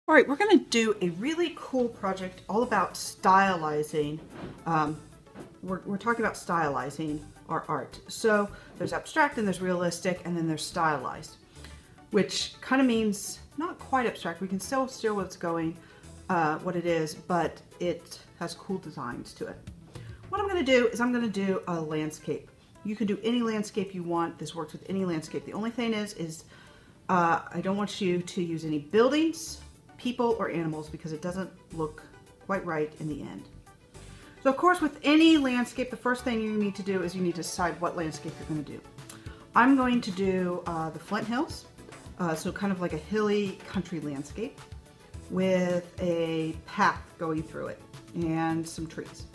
All right, we're going to do a really cool project all about stylizing. We're talking about stylizing our art. So there's abstract and there's realistic and then there's stylized, which kind of means not quite abstract. We can still see what's going, what it is, but it has cool designs to it. What I'm going to do is I'm going to do a landscape. You can do any landscape you want. This works with any landscape. The only thing is I don't want you to use any buildings, people, or animals because it doesn't look quite right in the end. So of course with any landscape, the first thing you need to do is you need to decide what landscape you're going to do. I'm going to do the Flint Hills, so kind of like a hilly country landscape with a path going through it and some trees.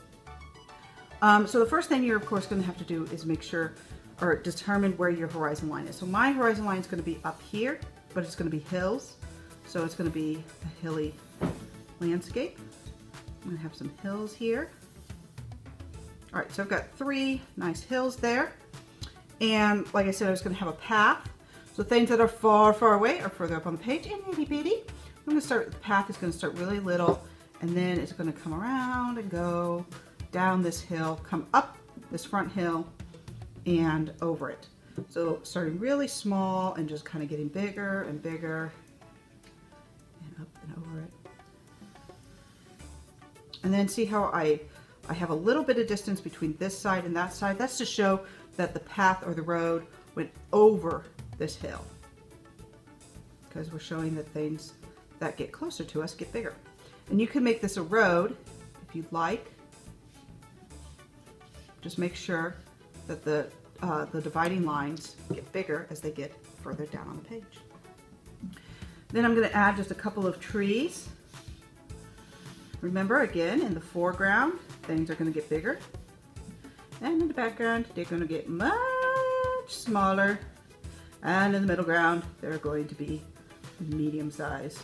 So the first thing you're of course going to have to do is make sure or determine where your horizon line is. So my horizon line is going to be up here, but it's going to be hills. So it's going to be a hilly landscape. I'm going to have some hills here. All right, so I've got 3 nice hills there. And like I said, I was going to have a path. So things that are far, far away are further up on the page. And itty bitty. I'm going to start, the path is going to start really little, and then it's going to come around and go down this hill, come up this front hill, and over it. So starting really small and just kind of getting bigger and bigger. Up and over it. And then see how I have a little bit of distance between this side and that side. That's to show that the path or the road went over this hill. Because we're showing that things that get closer to us get bigger. And you can make this a road if you'd like. Just make sure that the dividing lines get bigger as they get further down on the page. Then I'm going to add just a couple of trees. Remember, again, in the foreground, things are going to get bigger. And in the background, they're going to get much smaller. And in the middle ground, they're going to be medium size.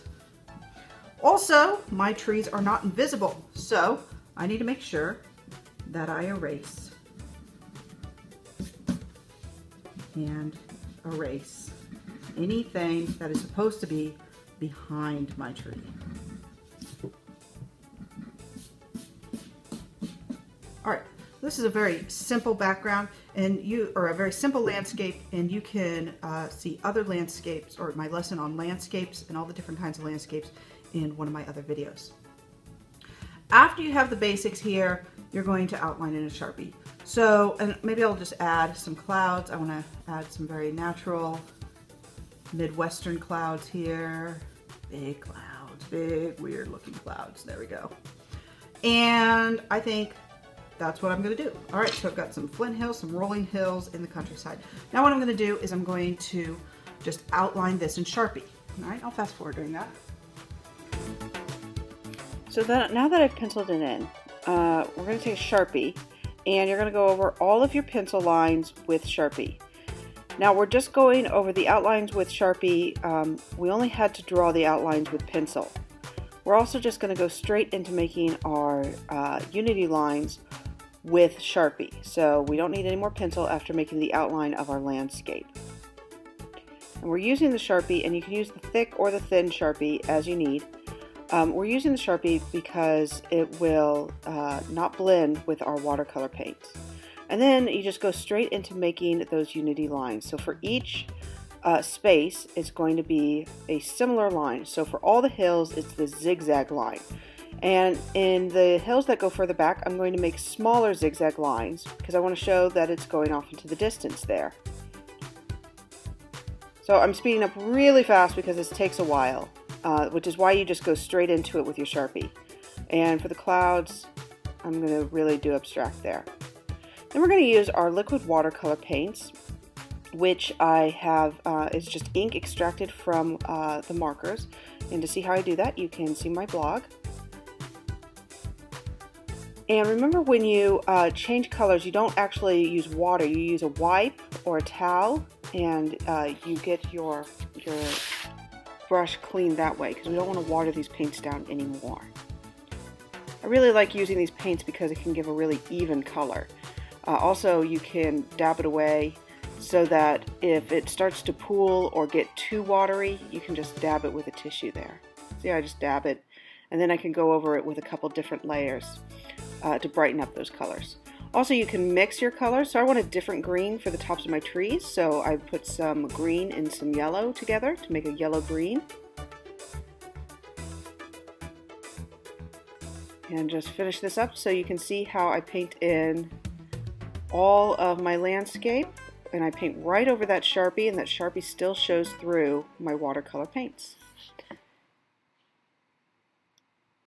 Also, my trees are not invisible, so I need to make sure that I erase and erase anything that is supposed to be behind my tree. All right, this is a very simple background or a very simple landscape, and you can see other landscapes or my lesson on landscapes and all the different kinds of landscapes in one of my other videos. After you have the basics here, you're going to outline in a Sharpie. So, and maybe I'll just add some clouds. I want to add some very natural Midwestern clouds here. Big clouds, big weird looking clouds. There we go. And I think that's what I'm going to do. All right, so I've got some Flint Hills, some rolling hills in the countryside. Now what I'm going to do is I'm going to just outline this in Sharpie. All right, I'll fast forward during that. So now that I've penciled it in, we're going to take a Sharpie and you're going to go over all of your pencil lines with Sharpie. Now we're just going over the outlines with Sharpie. We only had to draw the outlines with pencil. We're also just going to go straight into making our unity lines with Sharpie. So we don't need any more pencil after making the outline of our landscape. And we're using the Sharpie, and you can use the thick or the thin Sharpie as you need. We're using the Sharpie because it will not blend with our watercolor paints. And then you just go straight into making those unity lines. So for each space, it's going to be a similar line. So for all the hills, it's the zigzag line. And in the hills that go further back, I'm going to make smaller zigzag lines because I want to show that it's going off into the distance there. So I'm speeding up really fast because this takes a while, which is why you just go straight into it with your Sharpie. And for the clouds, I'm going to really do abstract there. Then we're going to use our liquid watercolor paints, which I have is just ink extracted from the markers. And to see how I do that, you can see my blog. And remember, when you change colors, you don't actually use water. You use a wipe or a towel, and you get your brush clean that way because we don't want to water these paints down anymore. I really like using these paints because it can give a really even color. Also, you can dab it away so that if it starts to pool or get too watery, you can just dab it with a tissue there. See, I just dab it, and then I can go over it with a couple different layers to brighten up those colors. Also, you can mix your colors. So I want a different green for the tops of my trees, so I put some green and some yellow together to make a yellow-green. And just finish this up so you can see how I paint in all of my landscape, and I paint right over that Sharpie, and that Sharpie still shows through my watercolor paints.